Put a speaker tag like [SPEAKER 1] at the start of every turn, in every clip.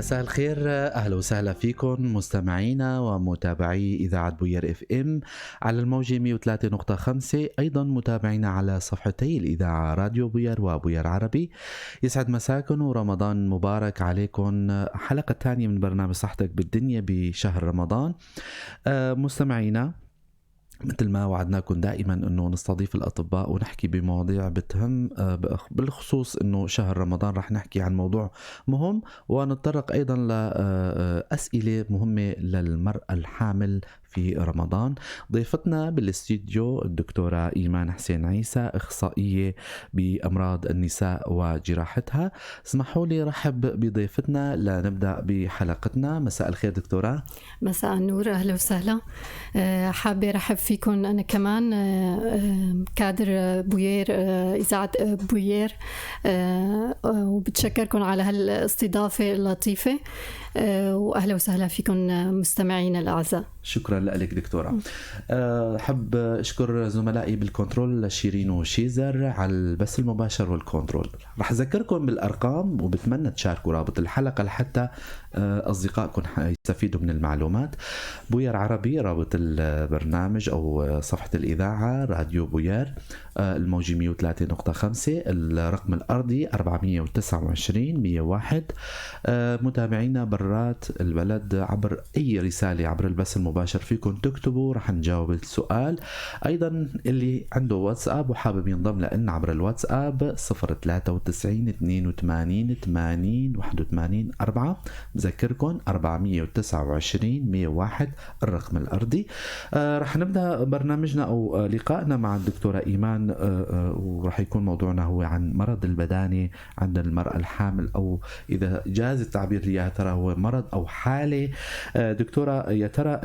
[SPEAKER 1] مساء الخير، أهلا وسهلا فيكم مستمعينا ومتابعي إذاعة بوير اف ام على الموجة 103.5، أيضا متابعينا على صفحتي الإذاعة راديو بوير وبوير عربي. يسعد مساكم ورمضان مبارك عليكم. حلقة ثانية من برنامج صحتك بالدنيا بشهر رمضان. مستمعينا، مثل ما وعدناكم دائما انه نستضيف الاطباء ونحكي بمواضيع بتهم، بالخصوص انه شهر رمضان رح نحكي عن موضوع مهم ونتطرق ايضا لاسئله مهمه للمراه الحامل في رمضان. ضيفتنا بالاستديو الدكتورة إيمان حسين عيسى، اخصائيه بامراض النساء وجراحتها. اسمحوا لي رحب بضيفتنا لنبدا بحلقتنا. مساء الخير دكتورة.
[SPEAKER 2] مساء النور، اهلا وسهلا. حابه رحب فيكم انا كمان، كادر بوير، اذاعه بوير، وبتشكركم على هالاستضافه اللطيفه، واهلا وسهلا فيكم مستمعينا الاعزاء.
[SPEAKER 1] شكرا لك دكتورة. حب اشكر زملائي بالكنترول شيرين وشيزر على البث المباشر والكنترول. رح اذكركم بالارقام وبتمنى تشاركوا رابط الحلقه لحتى اصدقائكم يستفيدوا من المعلومات. بوير عربي رابط البرنامج او صفحه الاذاعه راديو بوير، الموجي 103.5، الرقم الارضي 429-101. متابعينا برات البلد عبر اي رساله عبر البث المباشر فيكم تكتبوا، رح نجاوب السؤال. ايضا اللي عنده واتساب وحابب ينضم لنا عبر الواتساب 093-82-80-81-4. بذكركم 429-101 الرقم الارضي. رح نبدا برنامجنا او لقائنا مع الدكتوره ايمان، ورح يكون موضوعنا هو عن مرض البدانه عند المراه الحامل، او اذا جاز التعبير يا ترى هو مرض او حاله. دكتوره، يا ترى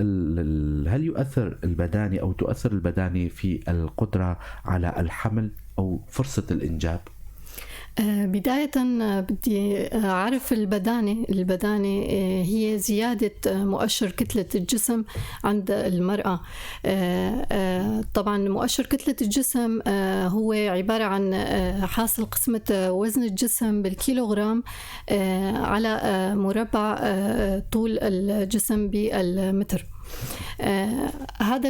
[SPEAKER 1] هل يؤثر البدانه او تؤثر البدانه في القدره على الحمل او فرصه الانجاب؟
[SPEAKER 2] بداية بدي أعرف البدانة هي زيادة مؤشر كتلة الجسم عند المرأة. طبعا مؤشر كتلة الجسم هو عبارة عن حاصل قسمة وزن الجسم بالكيلوغرام على مربع طول الجسم بالمتر. هذا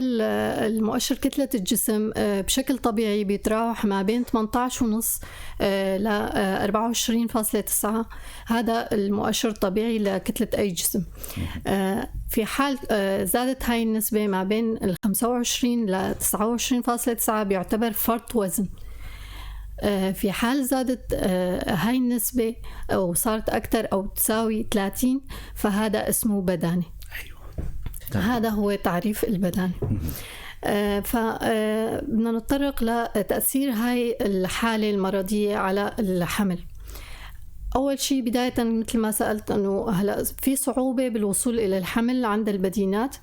[SPEAKER 2] المؤشر كتلة الجسم بشكل طبيعي بيتراوح ما بين 18.5 ل 24.9. هذا المؤشر الطبيعي لكتلة أي جسم. في حال زادت هاي النسبة ما بين ال 25 ل 29.9 بيعتبر فرط وزن. في حال زادت هاي النسبة أو صارت أكثر أو تساوي 30 فهذا اسمه بدانة. هذا هو تعريف البدانة. فبدنا نتطرق لتأثير هاي الحالة المرضية على الحمل. أول شيء بداية مثل ما سألت أنه هلأ في صعوبة بالوصول إلى الحمل عند البدينات،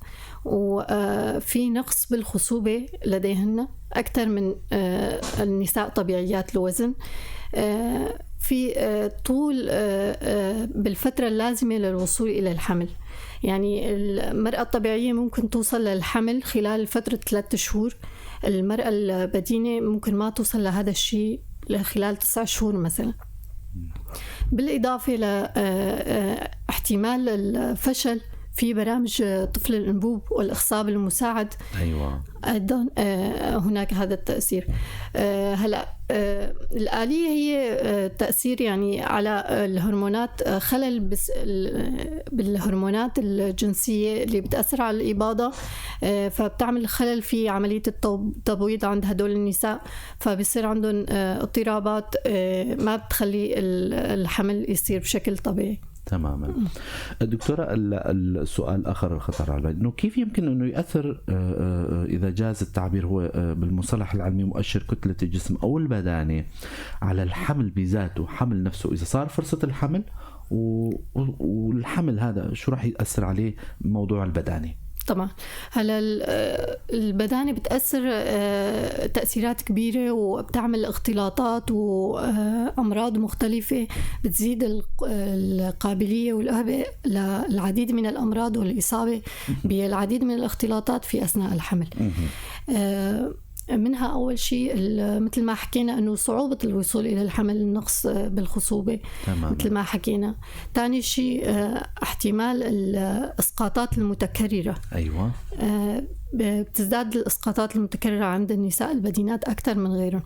[SPEAKER 2] وفي نقص بالخصوبة لديهن أكثر من النساء طبيعيات الوزن. في طول بالفترة اللازمة للوصول إلى الحمل. يعني المرأة الطبيعية ممكن توصل للحمل خلال فترة 3 شهور. المرأة البدينة ممكن ما توصل لهذا الشيء خلال 9 شهور مثلا. بالإضافة لاحتمال الفشل في برامج طفل الأنبوب والإخصاب المساعد.
[SPEAKER 1] أيوة.
[SPEAKER 2] أيضا هناك هذا التأثير. هلأ الآلية هي تأثير يعني على الهرمونات، خلل بالهرمونات الجنسية اللي بتأثر على الإباضة، فبتعمل خلل في عملية التبويض عند هدول النساء، فبيصير عندهم اضطرابات ما بتخلي الحمل يصير بشكل طبيعي.
[SPEAKER 1] تماما. دكتورة، السؤال الآخر خطر على بالي، إنه كيف يمكن إنه يأثر إذا جاز التعبير هو بالمصطلح العلمي مؤشر كتلة الجسم أو البدانة على الحمل بذاته، حمل نفسه، إذا صار فرصة الحمل والحمل هذا شو راح يأثر عليه موضوع البدانة؟
[SPEAKER 2] طبعا هلا البدانة بتأثر تأثيرات كبيرة، وبتعمل اختلاطات وأمراض مختلفة بتزيد القابلية والأهبة للعديد من الأمراض والإصابة بالعديد من الاختلاطات في أثناء الحمل. منها أول شيء مثل ما حكينا أنه صعوبة الوصول إلى الحمل، النقص بالخصوبة مثل ما حكينا. ثاني شيء احتمال الإسقاطات المتكررة.
[SPEAKER 1] أيوة.
[SPEAKER 2] بتزداد الإسقاطات المتكررة عند النساء البدينات أكثر من غيرهم.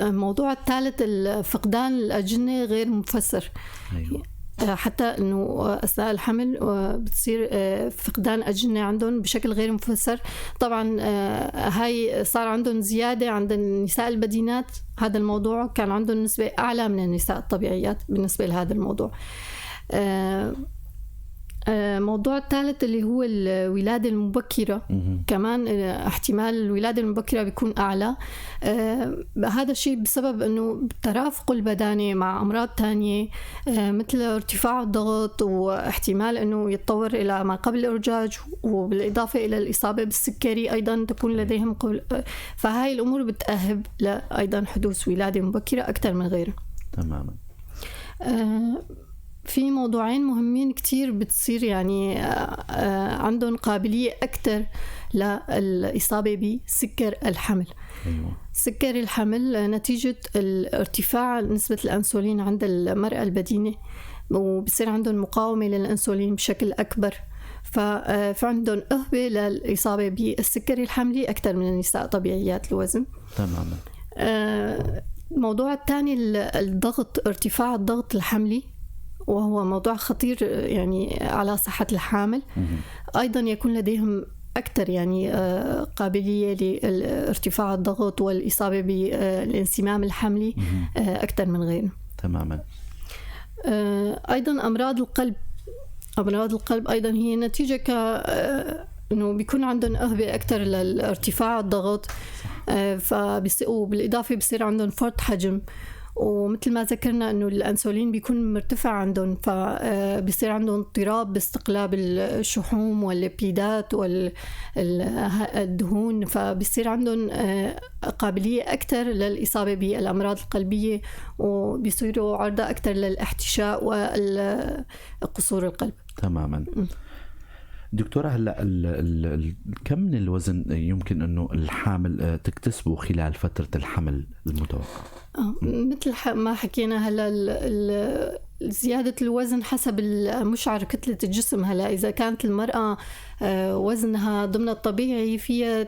[SPEAKER 2] الموضوع الثالث فقدان الأجنة غير مفسر.
[SPEAKER 1] أيوة.
[SPEAKER 2] حتى انه اثناء الحمل بتصير فقدان اجنه عندهم بشكل غير مفسر. طبعا هاي صار عندهم زياده عند النساء البدينات، هذا الموضوع كان عندهم نسبه اعلى من النساء الطبيعيات بالنسبه لهذا الموضوع. موضوع الثالث اللي هو الولادة المبكرة، كمان احتمال الولادة المبكرة بيكون أعلى. هذا الشيء بسبب أنه ترافق البدانة مع أمراض تانية مثل ارتفاع الضغط، واحتمال أنه يتطور إلى ما قبل الإرجاج، وبالإضافة إلى الإصابة بالسكري أيضا تكون لديهم فهاي الأمور بتأهب أيضا حدوث ولادة مبكرة أكثر من غيره.
[SPEAKER 1] تماما.
[SPEAKER 2] في موضوعين مهمين كتير بتصير يعني عندهم قابلية أكتر للإصابة بسكر الحمل.
[SPEAKER 1] أيوة.
[SPEAKER 2] سكر الحمل نتيجة ارتفاع نسبة الأنسولين عند المرأة البدينة، وبصير عندهم مقاومة للأنسولين بشكل أكبر، فعندهم أهبة للإصابة بالسكر الحملي أكتر من النساء طبيعيات الوزن.
[SPEAKER 1] تماما.
[SPEAKER 2] الموضوع الثاني الضغط، ارتفاع الضغط الحملي، وهو موضوع خطير يعني على صحة الحامل. أيضا يكون لديهم أكثر يعني قابلية لارتفاع الضغط والإصابة بالانسمام الحملي أكثر من غيره.
[SPEAKER 1] تماما.
[SPEAKER 2] أيضا أمراض القلب. أمراض القلب أيضا هي نتيجة إنه بيكون عندهم أهبة أكثر لارتفاع الضغط، وبالإضافة بيصير عندهم فرط حجم، ومثل ما ذكرنا انه الانسولين بيكون مرتفع عندهم، فبيصير عندهم اضطراب باستقلاب الشحوم والليبيدات والدهون، فبيصير عندهم قابلية أكثر للإصابة بالأمراض القلبية، وبيصيروا عرضة أكثر للاحتشاء وقصور القلب.
[SPEAKER 1] تماما. دكتورة، هلا كم من الوزن يمكن انه الحامل تكتسبه خلال فترة الحمل المتوقع؟
[SPEAKER 2] مثل ما حكينا هلا زيادة الوزن حسب مشعر كتلة الجسم. هلا إذا كانت المرأة وزنها ضمن الطبيعي فيها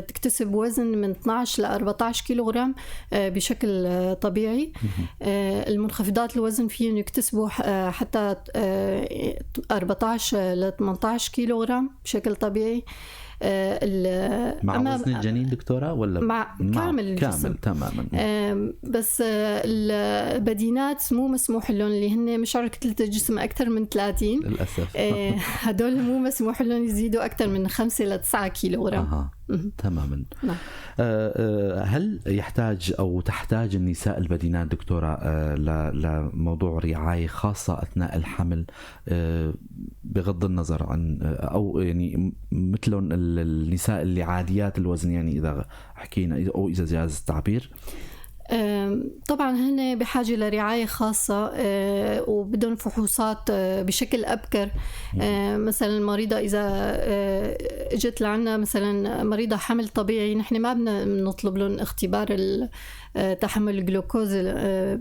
[SPEAKER 2] تكتسب وزن من 12 ل 14 كيلوغرام بشكل طبيعي. المنخفضات الوزن فيهم يكتسبوا حتى 14 ل 18 كيلوغرام بشكل طبيعي.
[SPEAKER 1] مع وزن الجنين دكتورة ولا
[SPEAKER 2] مع كامل الجسم؟
[SPEAKER 1] تماما.
[SPEAKER 2] بس البدينات مو مسموح لهم، اللي هن مشعر كتلة الجسم أكثر من 30
[SPEAKER 1] للأسف.
[SPEAKER 2] هدول مو مسموح لهم يزيدوا أكثر من 5 ل 9 كيلوغرام.
[SPEAKER 1] تماما. هل يحتاج أو تحتاج النساء البدينات دكتورة لموضوع رعاية خاصة أثناء الحمل، بغض النظر عن أو يعني مثلهم النساء اللي عاديات الوزن، يعني إذا حكينا أو إذا جاز التعبير؟
[SPEAKER 2] طبعا هن بحاجة لرعاية خاصة وبدون فحوصات بشكل أبكر. مثلا المريضة إذا اجت لعنا مثلا مريضة حمل طبيعي، نحن ما بنطلب لهم اختبار تحمل الجلوكوز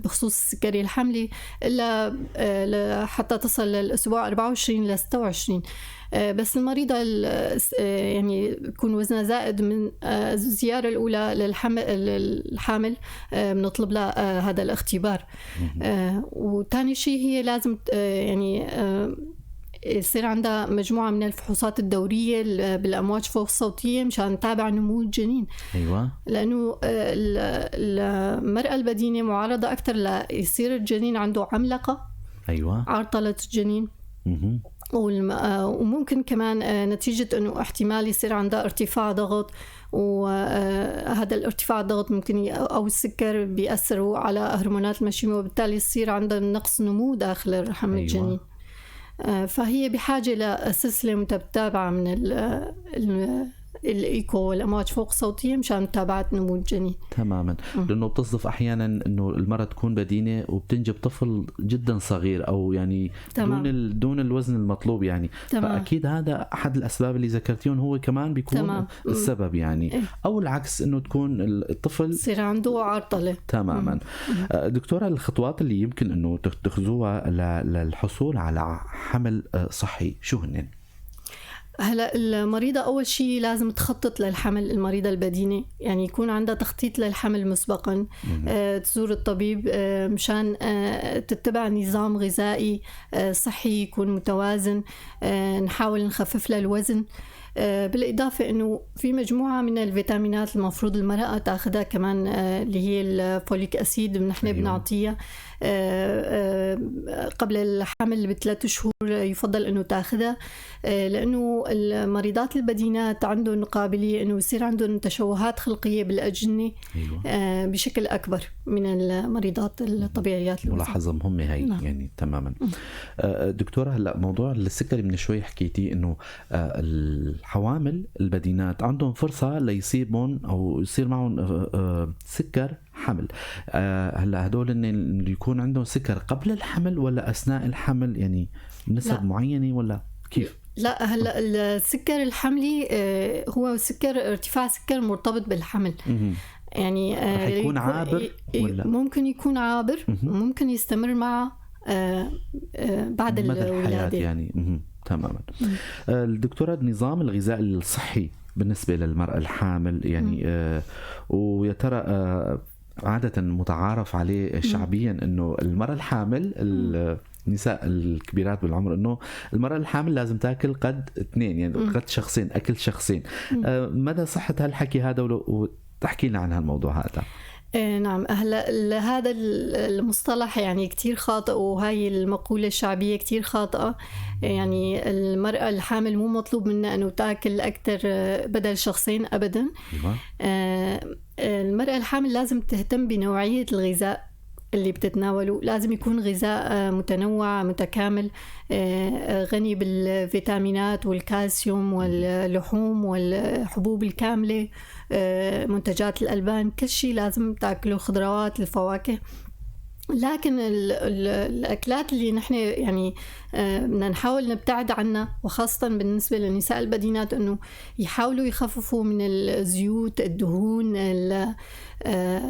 [SPEAKER 2] بخصوص السكري الحملي إلا حتى تصل للأسبوع 24 ل 26. بس المريضة يعني يكون وزنها زائد من الزيارة الأولى للحامل بنطلب لها هذا الاختبار. وثاني شيء هي لازم يعني يصير عندها مجموعة من الفحوصات الدورية بالأمواج فوق الصوتية مشان نتابع نمو الجنين.
[SPEAKER 1] أيوة.
[SPEAKER 2] لأنه المرأة البدينة معرضة أكثر ليصير الجنين عنده عملقة.
[SPEAKER 1] أيوة.
[SPEAKER 2] عرطلة الجنين. وممكن كمان نتيجة أنه احتمال يصير عندها ارتفاع ضغط، وهذا الارتفاع الضغط ممكن أو السكر بيأثروا على هرمونات المشيمة، وبالتالي يصير عندها نقص نمو داخل الرحم. أيوة. الجنين. فهي بحاجة لسلسلة متتابعة من الإيكو والأمواج فوق صوتية مشان متابعة نمو الجنين.
[SPEAKER 1] تماما. لأنه بتصدف أحيانا أنه المرأة تكون بدينة وبتنجب طفل جدا صغير أو يعني دون الوزن المطلوب يعني. فأكيد هذا أحد الأسباب اللي ذكرتيهم هو كمان بيكون السبب يعني. أو العكس أنه تكون الطفل
[SPEAKER 2] يصير عنده عرضلة.
[SPEAKER 1] تماما. دكتورة، الخطوات اللي يمكن أنه تتخذوها للحصول على حمل صحي شو هن؟
[SPEAKER 2] هلا المريضة أول شيء لازم تخطط للحمل، المريضة البدينة يعني يكون عندها تخطيط للحمل مسبقا. تزور الطبيب مشان تتبع نظام غذائي صحي يكون متوازن. نحاول نخفف لها الوزن. بالإضافة أنه في مجموعة من الفيتامينات المفروض المرأة تأخذها كمان، اللي هي الفوليك أسيد نحن بنعطيها قبل الحمل ب3 شهور. يفضل أنه تأخذها لأنه المريضات البدينات عندهم قابلية أنه يصير عندهم تشوهات خلقية بالأجنة بشكل أكبر من المريضات الطبيعيات.
[SPEAKER 1] ملاحظة مهمة هاي. يعني تماما. دكتورة، هلأ موضوع السكري من شوي حكيتي أنه الحوامل البدينات عندهم فرصة ليصيبون أو يصير معهم سكر حمل. هلا هدول اللي يكون عندهم سكر قبل الحمل ولا أثناء الحمل يعني بنسب معينة ولا كيف؟
[SPEAKER 2] لا، هلا السكر الحملي هو ارتفاع سكر مرتبط بالحمل. يعني
[SPEAKER 1] يكون عابر ولا
[SPEAKER 2] ممكن يكون عابر، ممكن يستمر معه بعد الولادة
[SPEAKER 1] يعني. تماما. الدكتورة، النظام الغذائي الصحي بالنسبة للمرأة الحامل يعني ويا ترى عادة متعارف عليه شعبيا انه المرأة الحامل النساء الكبيرات بالعمر انه المرأة الحامل لازم تاكل قد 2 يعني قد شخصين، اكل شخصين. مدى صحة هالحكي هذا وتحكي لنا عن هالموضوع هذا؟
[SPEAKER 2] نعم. هلا هذا المصطلح يعني كتير خاطئ، وهاي المقولة الشعبية كتير خاطئة. يعني المرأة الحامل مو مطلوب منها أنه تأكل أكتر بدل شخصين أبدا. المرأة الحامل لازم تهتم بنوعية الغذاء اللي بتتناوله. لازم يكون غذاء متنوع متكامل، غني بالفيتامينات والكالسيوم واللحوم والحبوب الكاملة، منتجات الألبان، كل شيء لازم تأكله، خضروات، الفواكه. لكن الأكلات اللي نحن يعني بدنا نحاول نبتعد عنها، وخاصة بالنسبة للنساء البدينات، أنه يحاولوا يخففوا من الزيوت، الدهون،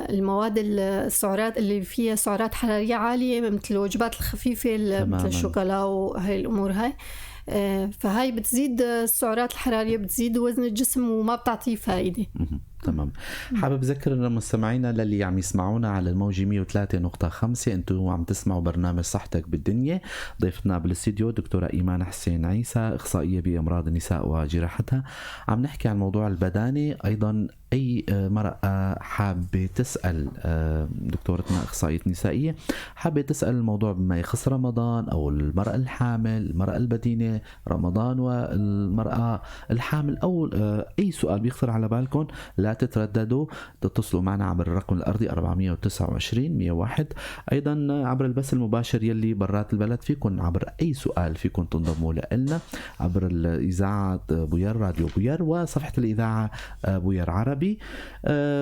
[SPEAKER 2] المواد، السعرات اللي فيها سعرات حرارية عالية، مثل الوجبات الخفيفة مثل الشوكولا وهي الأمور هاي. فهاي بتزيد السعرات الحرارية، بتزيد وزن الجسم وما بتعطيه فائدة.
[SPEAKER 1] تمام. حابب أذكر مستمعينا للي عم يسمعونا على الموجة 103.5 أنتوا عم تسمعوا برنامج صحتك بالدنيا. ضيفتنا بالاستديو دكتورة إيمان حسين عيسى، إخصائية بأمراض النساء وجراحتها. عم نحكي عن موضوع البدانة. أيضا أي مرأة حابة تسأل دكتورتنا إخصائية نسائية حابة تسأل الموضوع بما يخص رمضان أو المرأة الحامل، المرأة البدينة، رمضان والمرأة الحامل، أو أي سؤال بيخطر على بالكم، لا تترددوا تتصلوا معنا عبر الرقم الأرضي 429-101. أيضا عبر البث المباشر يلي برات البلد فيكن عبر أي سؤال فيكن تنضموا لنا عبر الإذاعة بوير، راديو بوير، وصفحة الإذاعة بوير عربي.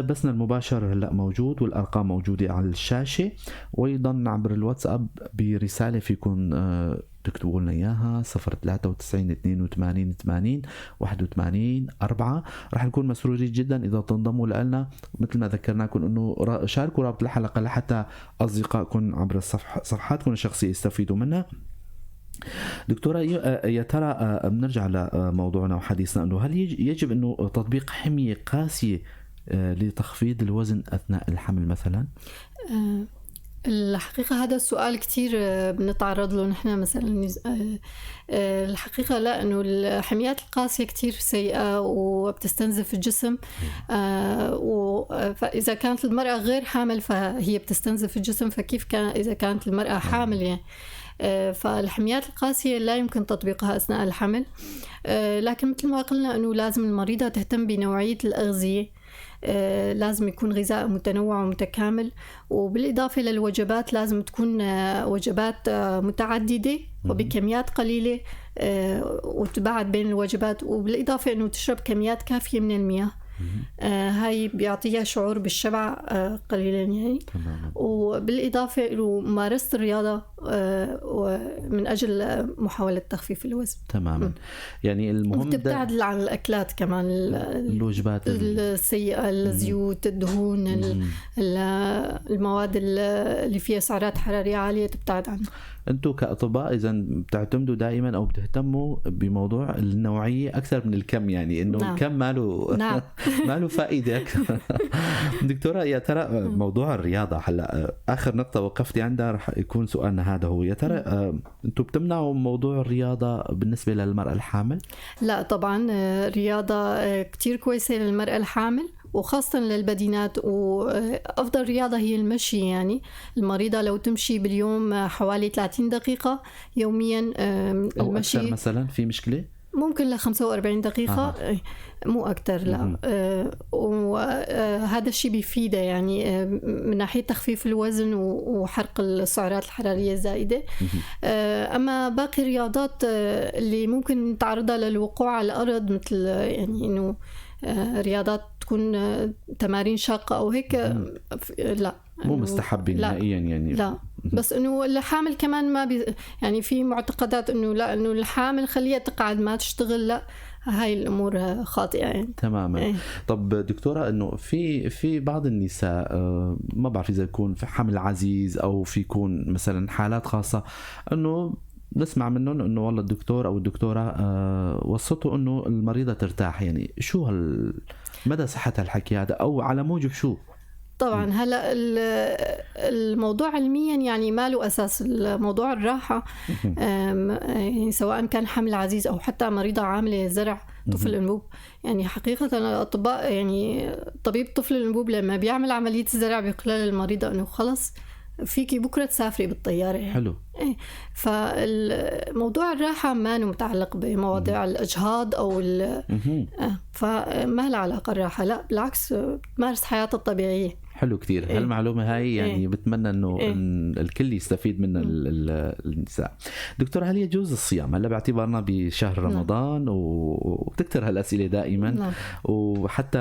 [SPEAKER 1] بثنا المباشر هلأ موجود والأرقام موجودة على الشاشة. وأيضا عبر الواتساب برسالة فيكن تكتبوا لنا إياها 093-82-80-81-4. رح نكون مسرورين جدا إذا تنضموا لنا. مثل ما ذكرناكم أنه شاركوا رابط الحلقة لحتى أصدقائكم عبر صفحاتكم الشخصية يستفيدوا منها. دكتورة، يا ترى بنرجع لموضوعنا وحديثنا أنه هل يجب أنه تطبيق حمية قاسية لتخفيض الوزن أثناء الحمل مثلا؟
[SPEAKER 2] الحقيقة هذا السؤال كتير بنتعرض له نحن مثلا. الحقيقة لا، أنه الحميات القاسية كتير سيئة وبتستنزف الجسم. فإذا كانت المرأة غير حامل فهي بتستنزف الجسم، فكيف كان إذا كانت المرأة حامل يعني؟ فالحميات القاسية لا يمكن تطبيقها أثناء الحمل. لكن مثل ما قلنا أنه لازم المريضة تهتم بنوعية الأغذية. لازم يكون غذاء متنوع ومتكامل، وبالإضافة للوجبات لازم تكون وجبات متعددة وبكميات قليلة، وتباعد بين الوجبات، وبالإضافة أنه تشرب كميات كافية من المياه. هاي بيعطيها شعور بالشبع قليلا يعني. وبالإضافة إلى ممارسة الرياضة من أجل محاولة تخفيف الوزن.
[SPEAKER 1] تماما. يعني المهم
[SPEAKER 2] وتبتعد عن الأكلات كمان،
[SPEAKER 1] الوجبات
[SPEAKER 2] السيئة، الزيوت، الدهون، المواد اللي فيها سعرات حرارية عالية تبتعد عنها.
[SPEAKER 1] أنتوا كأطباء إذا بتعتمدوا دائما أو بتهتموا بموضوع النوعية أكثر من الكم، يعني إنه
[SPEAKER 2] نعم.
[SPEAKER 1] الكم ما له فائدة أكثر. دكتورة، يا ترى موضوع الرياضة هلا آخر نقطة وقفتي عندها رح يكون سؤالنا هذا هو، يا ترى أنتوا بتمنعوا موضوع الرياضة بالنسبة للمرأة الحامل؟
[SPEAKER 2] لا طبعا، الرياضة كتير كويسة للمرأة الحامل وخاصة للبدينات، وأفضل رياضة هي المشي. يعني المريضة لو تمشي باليوم حوالي 30 دقيقة يوميا
[SPEAKER 1] أو
[SPEAKER 2] المشي،
[SPEAKER 1] أكثر مثلا في مشكلة؟
[SPEAKER 2] ممكن ل 45 دقيقة مو أكتر، لا. وهذا الشيء بيفيده يعني من ناحية تخفيف الوزن وحرق السعرات الحرارية الزائدة. أما باقي الرياضات اللي ممكن تعرضها للوقوع على الأرض، مثل يعني إنه رياضات تكون تمارين شاقة أو هيك، لا
[SPEAKER 1] مو مستحب نهائيا يعني.
[SPEAKER 2] لا، بس انه الحامل كمان ما يعني في معتقدات انه لا، انه الحامل خليها تقعد ما تشتغل، لا، هاي الامور خاطئه يعني.
[SPEAKER 1] تماما. طب دكتوره، انه في بعض النساء ما بعرف اذا يكون في حمل عزيز او في يكون مثلا حالات خاصه، انه نسمع منهم انه والله الدكتور او الدكتوره وصته انه المريضه ترتاح، يعني شو مدى صحه الحكي هذا او على موجب شو؟
[SPEAKER 2] طبعا هلا الموضوع علميا يعني ما له اساس. الموضوع الراحه يعني سواء كان حمل عزيز او حتى مريضه عامله زرع طفل الانبوب، يعني حقيقه الاطباء يعني طبيب طفل الانبوب لما بيعمل عمليه الزرع بيقول للمريضه انه خلص فيكي بكره تسافري بالطياره يعني.
[SPEAKER 1] حلو.
[SPEAKER 2] فالموضوع الراحه ما متعلق بمواضيع الاجهاض او فما له علاقه الراحه، لا بالعكس تمارس حياتها الطبيعيه.
[SPEAKER 1] حلو كتير. هالمعلومة هاي يعني بتمنى انه الكل يستفيد منها النساء. دكتور، هل يجوز الصيام هلا باعتبارنا بشهر رمضان وبتكتر هالأسئلة دائما وحتى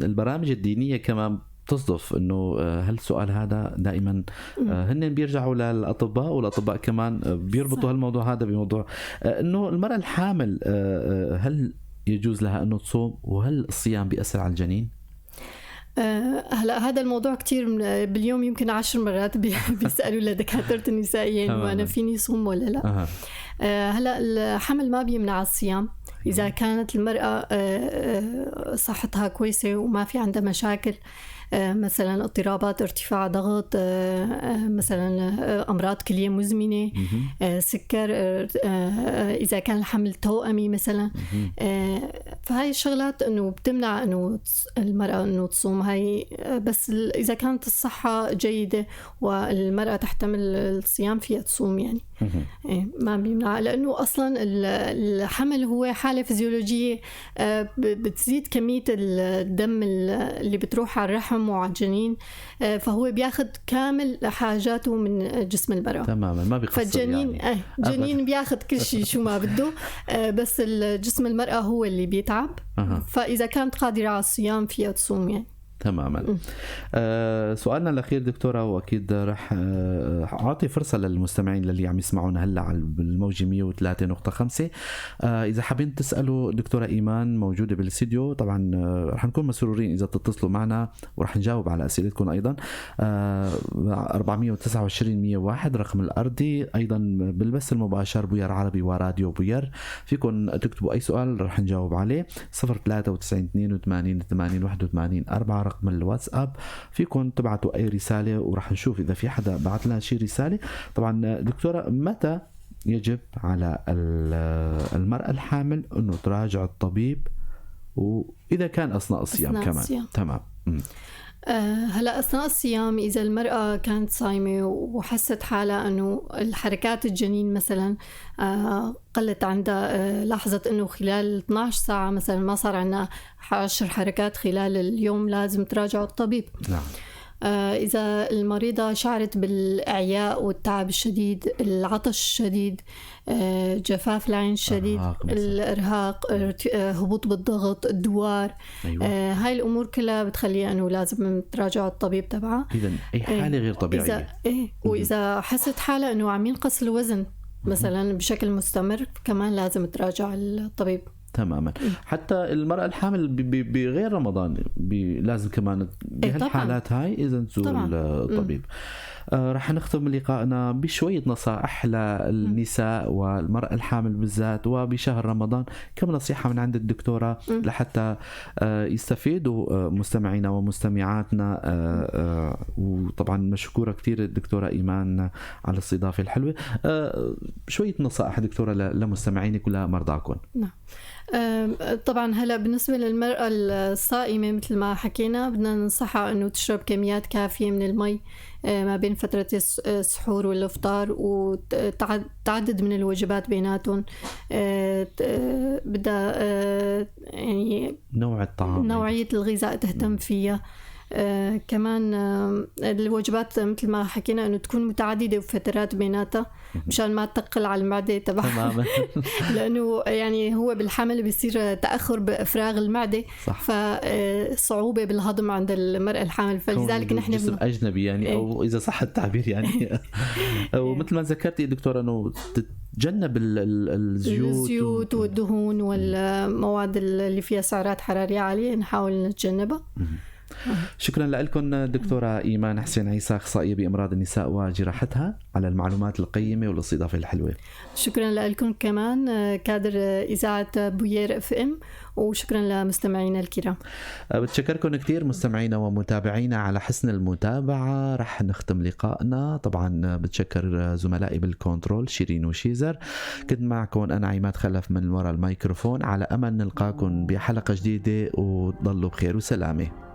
[SPEAKER 1] البرامج الدينية كمان تصدف انه هالسؤال هذا دائما هن بيرجعوا للأطباء، والأطباء كمان بيربطوا هالموضوع هذا بموضوع انه المرأة الحامل هل يجوز لها انه تصوم، وهل الصيام بيأثر على الجنين؟
[SPEAKER 2] هلا هذا الموضوع كتير باليوم يمكن 10 مرات بيسألوا لدكاترة النسائيين وانا فيني صوم ولا لا. هلا الحمل ما بيمنع الصيام اذا كانت المرأة صحتها كويسة وما في عندها مشاكل، مثلا اضطرابات ارتفاع ضغط، مثلا أمراض كلية مزمنة، سكر، إذا كان الحمل توأمي مثلا. فهاي الشغلات إنه بتمنع إنه المرأة إنه تصوم هاي، بس إذا كانت الصحة جيدة والمرأة تحتمل الصيام فيها تصوم يعني. ما بيمنع، لأنه أصلا الحمل هو حالة فيزيولوجية بتزيد كمية الدم اللي بتروح على الرحم وعلى الجنين، فهو بياخد كامل حاجاته من جسم المرأة
[SPEAKER 1] تماما، ما بيقصر.
[SPEAKER 2] فالجنين
[SPEAKER 1] يعني
[SPEAKER 2] جنين بياخد كل شيء شو ما بده، بس الجسم المرأة هو اللي بيتعب. فإذا كانت قادرة على الصيام فيها تصوم يعني.
[SPEAKER 1] تماما. سؤالنا الأخير دكتورة، وأكيد رح أعطي فرصة للمستمعين اللي عم يسمعونا هلا على الموجة 103.5. إذا حابين تسألوا دكتورة إيمان موجودة بالاستديو، طبعا رح نكون مسرورين إذا تتصلوا معنا ورح نجاوب على أسئلتكم أيضا. 429-101 رقم الأرضي، أيضا بالبث المباشر بوير عربي وراديو بوير، فيكم تكتبوا أي سؤال رح نجاوب عليه. 093-82-80-81-4 رقم الواتساب، فيكم تبعتوا أي رسالة ورح نشوف إذا في حدا بعت لنا شي رسالة. طبعا دكتورة، متى يجب على المرأة الحامل أنه تراجع الطبيب، وإذا كان أثناء الصيام كمان؟ تمام.
[SPEAKER 2] هلا أثناء الصيام إذا المرأة كانت صايمة وحست حالها أنه الحركات الجنين مثلا قلت عندها، لاحظت أنه خلال 12 ساعة مثلا ما صار عندنا 10 حركات خلال اليوم، لازم تراجع الطبيب.
[SPEAKER 1] نعم.
[SPEAKER 2] إذا المريضة شعرت بالإعياء والتعب الشديد، العطش الشديد، جفاف العين الشديد،
[SPEAKER 1] إرهاق مثلاً.
[SPEAKER 2] الإرهاق، هبوط بالضغط، الدوار،
[SPEAKER 1] أيوة.
[SPEAKER 2] هاي الأمور كلها بتخليها أنه لازم تراجع الطبيب تبعها.
[SPEAKER 1] إذن أي حالة غير طبيعية.
[SPEAKER 2] وإذا حست حالة أنه عم ينقص الوزن مثلا بشكل مستمر، كمان لازم تراجع الطبيب.
[SPEAKER 1] تماما. حتى المرأة الحامل بغير رمضان لازم كمان بهالحالات هاي إذا تزور الطبيب. رح نختم لقائنا بشوية نصائح للنساء والمرأة الحامل بالذات وبشهر رمضان، كم نصيحة من عند الدكتورة لحتى يستفيدوا مستمعينا ومستمعاتنا. وطبعا مشكورة كتير الدكتورة إيمان على الاستضافة الحلوة. شوية نصائح دكتورة لمستمعينك ولمرضاكم.
[SPEAKER 2] نعم. طبعا هلا بالنسبة للمرأة الصائمة مثل ما حكينا، بدنا ننصحها أنه تشرب كميات كافية من المي ما بين فترة السحور والإفطار، وتعدد من الوجبات بيناتهم. بدها يعني
[SPEAKER 1] نوع الطعام،
[SPEAKER 2] نوعية الغذاء تهتم فيها. كمان الوجبات مثل ما حكينا أنه تكون متعددة وفترات بيناتها مشان ما تقل على المعدة تبعها. لأنه يعني هو بالحمل بيصير تأخر بإفراغ المعدة، فصعوبة بالهضم عند المرأة الحامل، فلذلك نحن
[SPEAKER 1] جسم أجنبي يعني أو إذا صح التعبير يعني. ومثل ما ذكرتي دكتورة أنه تتجنب الزيوت
[SPEAKER 2] والدهون والمواد اللي فيها سعرات حرارية عالية، نحاول نتجنبها.
[SPEAKER 1] شكرا لكم دكتورة إيمان حسين عيسى، أخصائية بأمراض النساء وجراحتها، على المعلومات القيمة والاستضافة الحلوة.
[SPEAKER 2] شكرا لكم كمان كادر إذاعة بوير FM، وشكرا لمستمعينا الكرام.
[SPEAKER 1] بتشكركم كثير مستمعينا ومتابعينا على حسن المتابعة. رح نختم لقائنا. طبعا بتشكر زملائي بالكنترول شيرين وشيزر. كنت معكم أنا عماد خلف من وراء الميكروفون، على أمل نلقاكم بحلقة جديدة، وتضلوا بخير وسلامة.